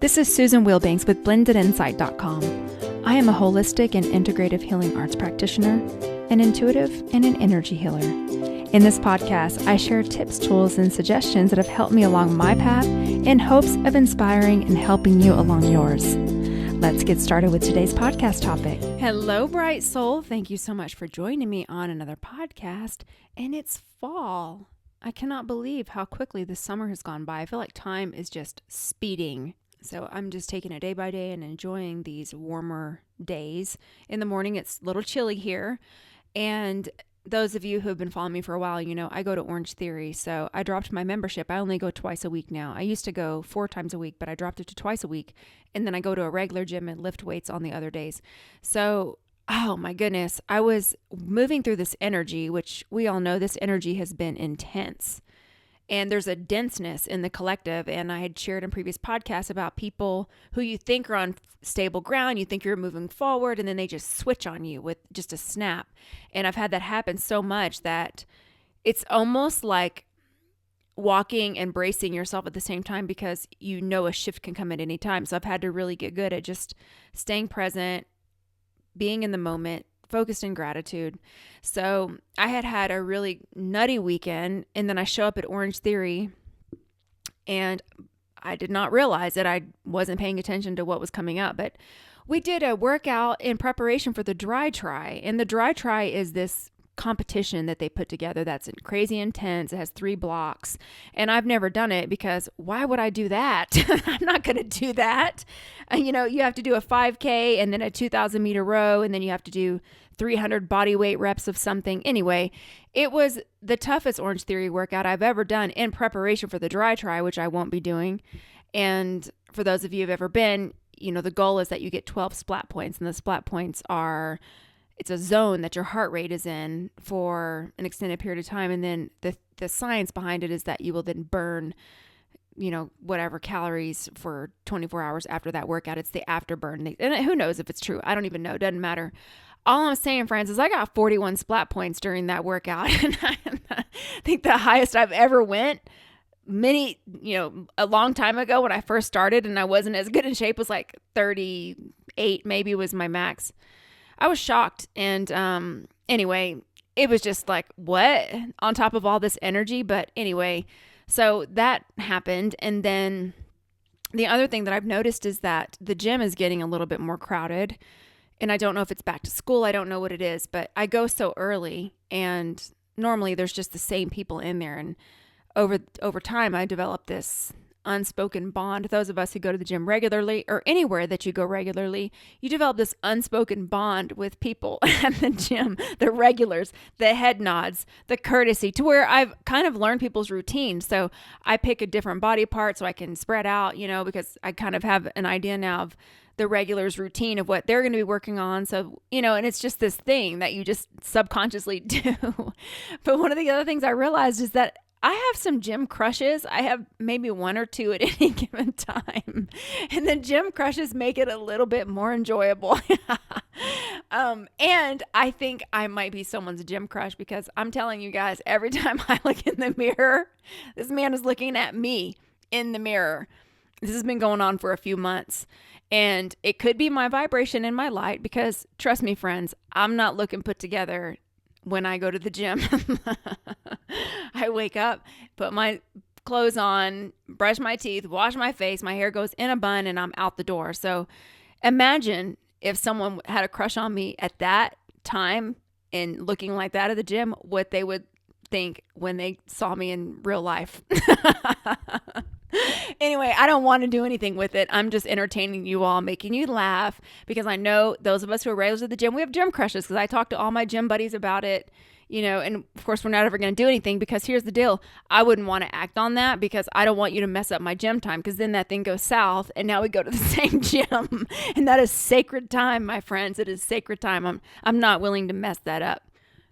This is Susan Wilbanks with BlendedInsight.com. I am a holistic and integrative healing arts practitioner, an intuitive, and an energy healer. In this podcast, I share tips, tools, and suggestions that have helped me along my path in hopes of inspiring and helping you along yours. Let's get started with today's podcast topic. Hello, bright soul. Thank you so much for joining me on another podcast. And it's fall. I cannot believe how quickly the summer has gone by. I feel like time is just speeding. So I'm just taking it day by day and enjoying these warmer days. In the morning, it's a little chilly here. And those of you who have been following me for a while, you know, I go to Orange Theory. So I dropped my membership. I only go twice a week now. I used to go 4 times a week, but I dropped it to twice a week. And then I go to a regular gym and lift weights on the other days. So, oh my goodness, I was moving through this energy, which we all know this energy has been intense. And there's a denseness in the collective. And I had shared in previous podcasts about people who you think are on stable ground. You think you're moving forward, and then they just switch on you with just a snap. And I've had that happen so much that it's almost like walking and bracing yourself at the same time, because you know a shift can come at any time. So I've had to really get good at just staying present, being in the moment, focused in gratitude. So I had a really nutty weekend, and then I show up at Orange Theory, and I did not realize that I wasn't paying attention to what was coming up. But we did a workout in preparation for the Dry Try, and the Dry Try is this competition that they put together that's crazy intense. It has 3 blocks, and I've never done it because why would I do that? I'm not going to do that. You know, you have to do a 5K and then a 2,000 meter row, and then you have to do 300 body weight reps of something. Anyway, it was the toughest Orange Theory workout I've ever done in preparation for the Dry Try, which I won't be doing. And for those of you who've ever been, you know, the goal is that you get 12 splat points, and the splat points are, it's a zone that your heart rate is in for an extended period of time. And then the science behind it is that you will then burn, you know, whatever calories for 24 hours after that workout. It's the afterburn. And who knows if it's true? I don't even know. It doesn't matter. All I'm saying, friends, is I got 41 splat points during that workout. And I think the highest I've ever went a long time ago when I first started and I wasn't as good in shape was like 38 maybe was my max. I was shocked. And anyway, it was just like, what? On top of all this energy. But anyway, so that happened. And then the other thing that I've noticed is that the gym is getting a little bit more crowded. And I don't know if it's back to school. I don't know what it is. But I go so early, and normally there's just the same people in there. And over time, I developed this unspoken bond. Those of us who go to the gym regularly, or anywhere that you go regularly, you develop this unspoken bond with people at the gym, the regulars, the head nods, the courtesy, to where I've kind of learned people's routines. So I pick a different body part so I can spread out, you know, because I kind of have an idea now of the regulars' routine of what they're going to be working on. So, you know, and it's just this thing that you just subconsciously do. But one of the other things I realized is that I have some gym crushes. I have maybe 1 or 2 at any given time. And the gym crushes make it a little bit more enjoyable. And I think I might be someone's gym crush, because I'm telling you guys, every time I look in the mirror, this man is looking at me in the mirror. This has been going on for a few months. And it could be my vibration and my light, because trust me, friends, I'm not looking put together when I go to the gym. I wake up, put my clothes on, brush my teeth, wash my face, my hair goes in a bun, and I'm out the door. So imagine if someone had a crush on me at that time and looking like that at the gym, what they would think when they saw me in real life. Anyway, I don't want to do anything with it. I'm just entertaining you all, making you laugh, because I know those of us who are regulars at the gym, we have gym crushes, because I talk to all my gym buddies about it, you know, and of course we're not ever going to do anything, because here's the deal. I wouldn't want to act on that, because I don't want you to mess up my gym time, because then that thing goes south and now we go to the same gym, and that is sacred time, my friends. It is sacred time. I'm not willing to mess that up.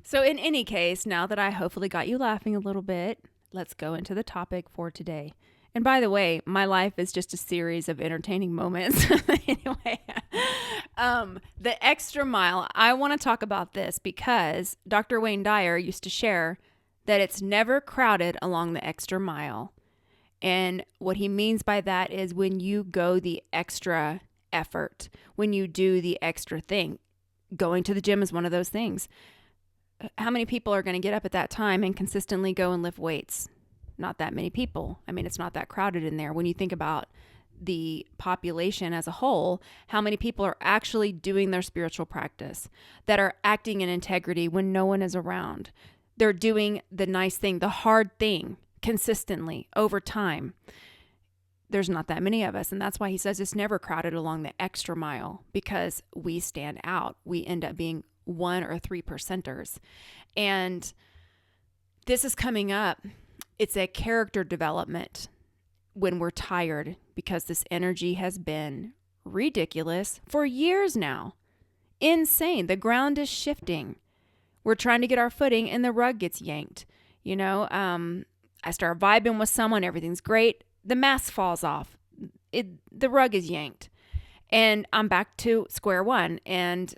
So in any case, now that I hopefully got you laughing a little bit, let's go into the topic for today. And by the way, my life is just a series of entertaining moments. Anyway, the extra mile, I want to talk about this because Dr. Wayne Dyer used to share that it's never crowded along the extra mile. And what he means by that is when you go the extra effort, when you do the extra thing. Going to the gym is one of those things. How many people are going to get up at that time and consistently go and lift weights? Not that many people. I mean, it's not that crowded in there. When you think about the population as a whole, how many people are actually doing their spiritual practice, that are acting in integrity when no one is around? They're doing the nice thing, the hard thing, consistently over time. There's not that many of us. And that's why he says it's never crowded along the extra mile, because we stand out. We end up being 1 or 3 percenters. And this is coming up. It's a character development when we're tired, because this energy has been ridiculous for years now. Insane. The ground is shifting. We're trying to get our footing and the rug gets yanked. I start vibing with someone. Everything's great. The mask falls off. The rug is yanked. And I'm back to square one. And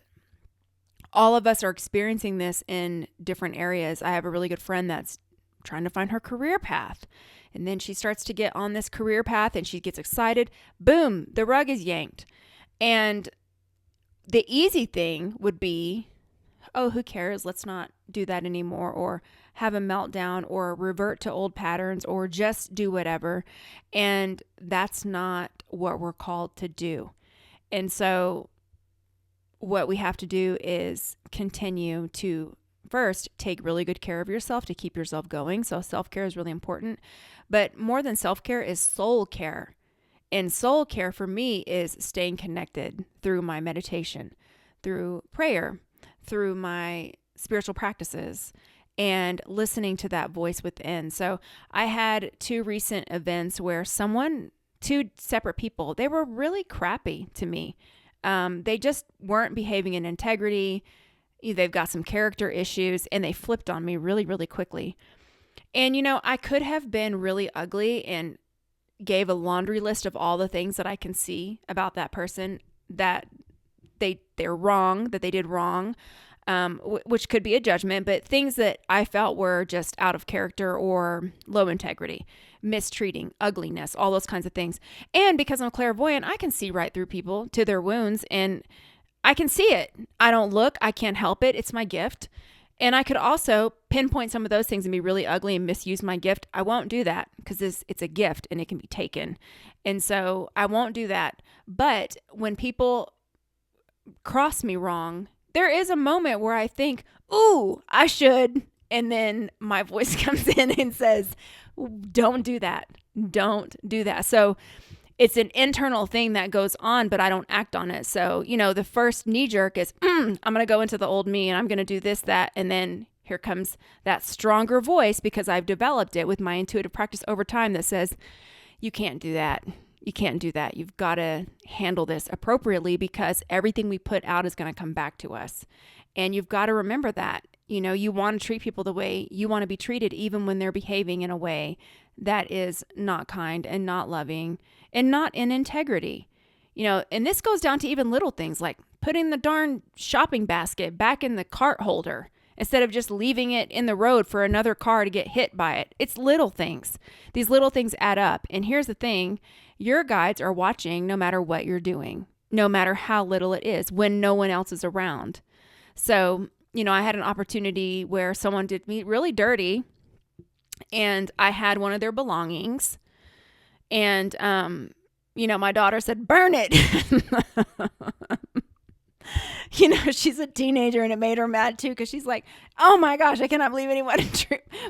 all of us are experiencing this in different areas. I have a really good friend that's trying to find her career path. And then she starts to get on this career path and she gets excited. Boom, the rug is yanked. And the easy thing would be, oh, who cares? Let's not do that anymore, or have a meltdown, or revert to old patterns, or just do whatever. And that's not what we're called to do. And so what we have to do is continue to first take really good care of yourself to keep yourself going. So self-care is really important. But more than self-care is soul care. And soul care for me is staying connected through my meditation, through prayer, through my spiritual practices, and listening to that voice within. So I had 2 recent events where 2 separate people, they were really crappy to me. They just weren't behaving in integrity. They've got some character issues, and they flipped on me really, really quickly. And, I could have been really ugly and gave a laundry list of all the things that I can see about that person that they're wrong, that they did wrong, which could be a judgment, but things that I felt were just out of character or low integrity, mistreating, ugliness, all those kinds of things. And because I'm clairvoyant, I can see right through people to their wounds, and I can see it. I don't look, I can't help it. It's my gift. And I could also pinpoint some of those things and be really ugly and misuse my gift. I won't do that because it's a gift and it can be taken. And so I won't do that. But when people cross me wrong, there is a moment where I think, ooh, I should. And then my voice comes in and says, don't do that. Don't do that. So it's an internal thing that goes on, but I don't act on it. So, the first knee jerk is, I'm going to go into the old me and I'm going to do this, that. And then here comes that stronger voice, because I've developed it with my intuitive practice over time, that says, you can't do that. You can't do that. You've got to handle this appropriately, because everything we put out is going to come back to us. And you've got to remember that. You want to treat people the way you want to be treated, even when they're behaving in a way that is not kind and not loving and not in integrity. And this goes down to even little things like putting the darn shopping basket back in the cart holder instead of just leaving it in the road for another car to get hit by it. It's little things. These little things add up. And here's the thing, your guides are watching no matter what you're doing, no matter how little it is, when no one else is around. So, I had an opportunity where someone did me really dirty, and I had one of their belongings, and, my daughter said, burn it. She's a teenager, and it made her mad too, because she's like, oh my gosh, I cannot believe anyone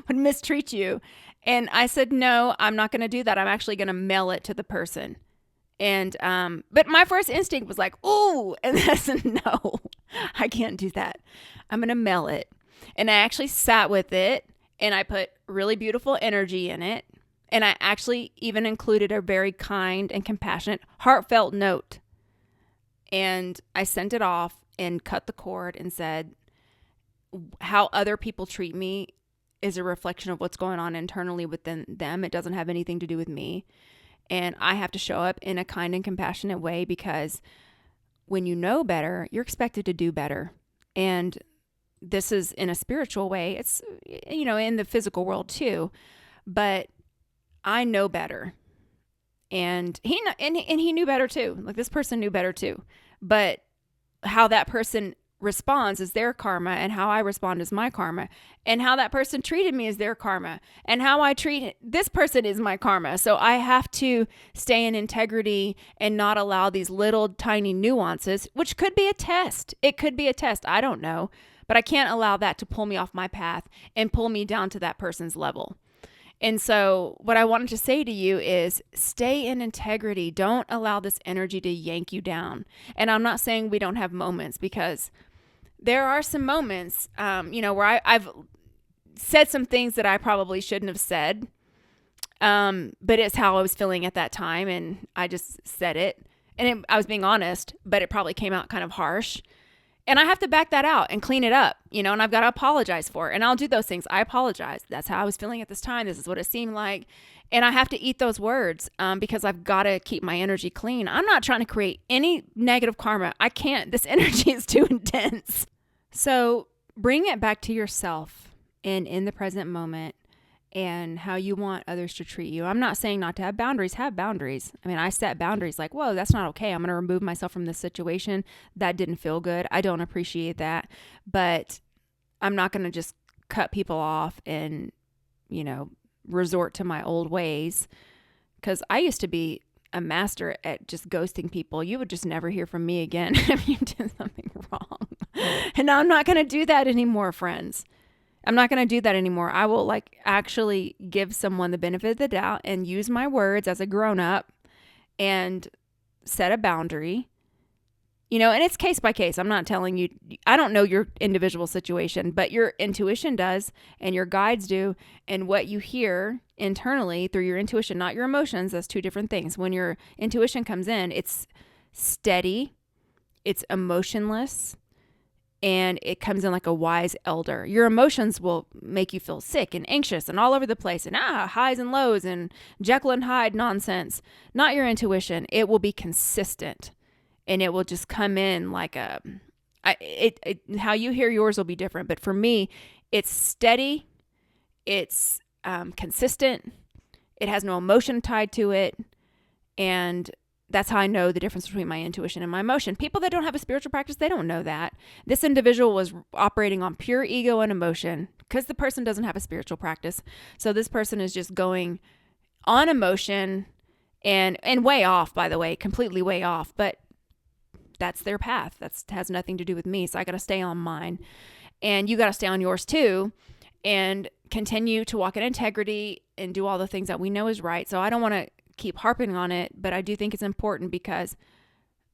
would mistreat you. And I said, no, I'm not going to do that. I'm actually going to mail it to the person. And, but my first instinct was like, ooh, and I said, no, I can't do that. I'm going to mail it. And I actually sat with it, and I put really beautiful energy in it. And I actually even included a very kind and compassionate, heartfelt note. And I sent it off and cut the cord and said, how other people treat me is a reflection of what's going on internally within them. It doesn't have anything to do with me. And I have to show up in a kind and compassionate way, because when you know better, you're expected to do better. And this is in a spiritual way. It's, in the physical world too. But I know better. And he knew better too. Like, this person knew better too. But how that person responds is their karma, and how I respond is my karma, and how that person treated me is their karma, and how I treat this person is my karma. So I have to stay in integrity and not allow these little tiny nuances, which could be a test. It could be a test. I don't know. But I can't allow that to pull me off my path and pull me down to that person's level. And so what I wanted to say to you is stay in integrity. Don't allow this energy to yank you down. And I'm not saying we don't have moments, because there are some moments, where I've said some things that I probably shouldn't have said. But it's how I was feeling at that time. And I just said it. And I was being honest, but it probably came out kind of harsh. And I have to back that out and clean it up, and I've got to apologize for it. And I'll do those things. I apologize. That's how I was feeling at this time. This is what it seemed like. And I have to eat those words because I've got to keep my energy clean. I'm not trying to create any negative karma. I can't. This energy is too intense. So bring it back to yourself and in the present moment, and how you want others to treat you. I'm not saying not to have boundaries. Have boundaries. I mean, I set boundaries like, whoa, that's not okay. I'm going to remove myself from this situation. That didn't feel good. I don't appreciate that. But I'm not going to just cut people off and, resort to my old ways. Because I used to be a master at just ghosting people. You would just never hear from me again if you did something wrong. And now I'm not going to do that anymore, friends. I'm not going to do that anymore. I will actually give someone the benefit of the doubt and use my words as a grown up and set a boundary, and it's case by case. I'm not telling you, I don't know your individual situation, but your intuition does, and your guides do. And what you hear internally through your intuition, not your emotions, that's two different things. When your intuition comes in, it's steady, it's emotionless, and it comes in like a wise elder. Your emotions will make you feel sick and anxious and all over the place, and highs and lows and Jekyll and Hyde nonsense. Not your intuition. It will be consistent, and it will just come in like how you hear yours will be different. But for me, it's steady. It's consistent. It has no emotion tied to it. And that's how I know the difference between my intuition and my emotion. People that don't have a spiritual practice, they don't know that. This individual was operating on pure ego and emotion because the person doesn't have a spiritual practice. So this person is just going on emotion and way off, by the way, completely way off. But that's their path. That has nothing to do with me. So I got to stay on mine. And you got to stay on yours too, and continue to walk in integrity and do all the things that we know is right. So I don't want to keep harping on it, but I do think it's important because,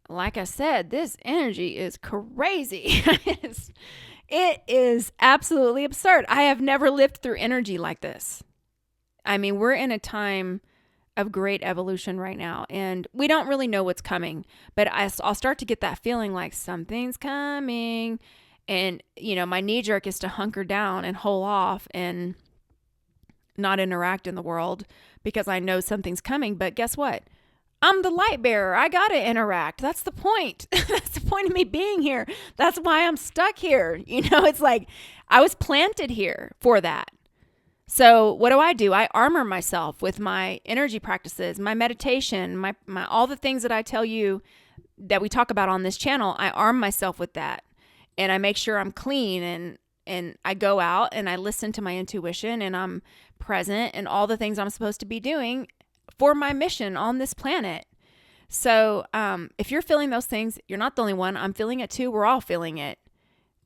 like I said, this energy is crazy. It is absolutely absurd. I have never lived through energy like this. I mean, we're in a time of great evolution right now, and we don't really know what's coming, but I'll start to get that feeling like something's coming, and my knee jerk is to hunker down and hole off and not interact in the world because I know something's coming. But guess what? I'm the light bearer. I got to interact. That's the point. That's the point of me being here. That's why I'm stuck here. It's like I was planted here for that. So what do? I armor myself with my energy practices, my meditation, my all the things that I tell you that we talk about on this channel. I arm myself with that, and I make sure I'm clean, and I go out and I listen to my intuition, and I'm present and all the things I'm supposed to be doing for my mission on this planet. So if you're feeling those things, you're not the only one. I'm feeling it too. We're all feeling it.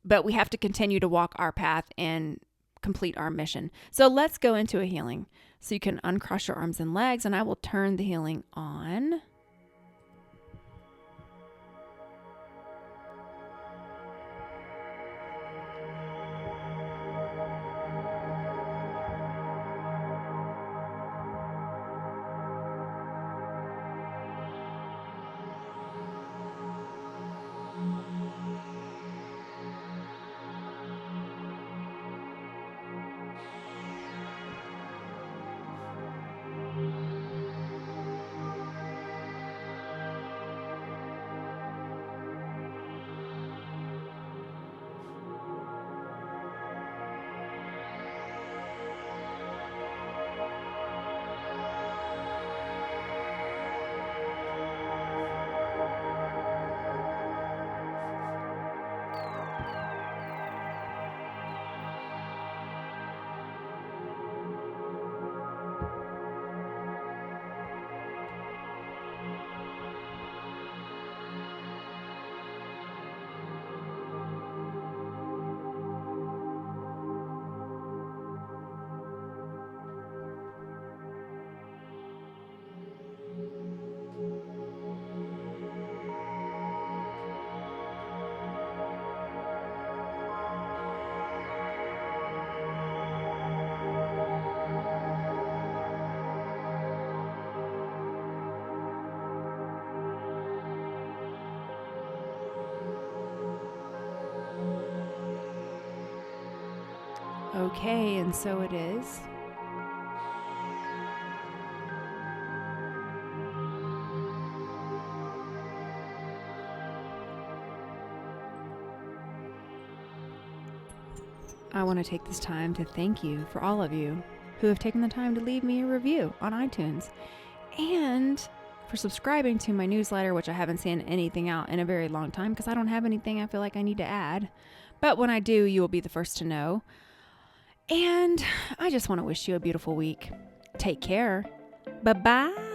But we have to continue to walk our path and complete our mission. So let's go into a healing. So you can uncross your arms and legs, and I will turn the healing on. Okay, and so it is. I want to take this time to thank you for all of you who have taken the time to leave me a review on iTunes and for subscribing to my newsletter, which I haven't seen anything out in a very long time because I don't have anything I feel like I need to add. But when I do, you will be the first to know. And I just want to wish you a beautiful week. Take care. Bye-bye.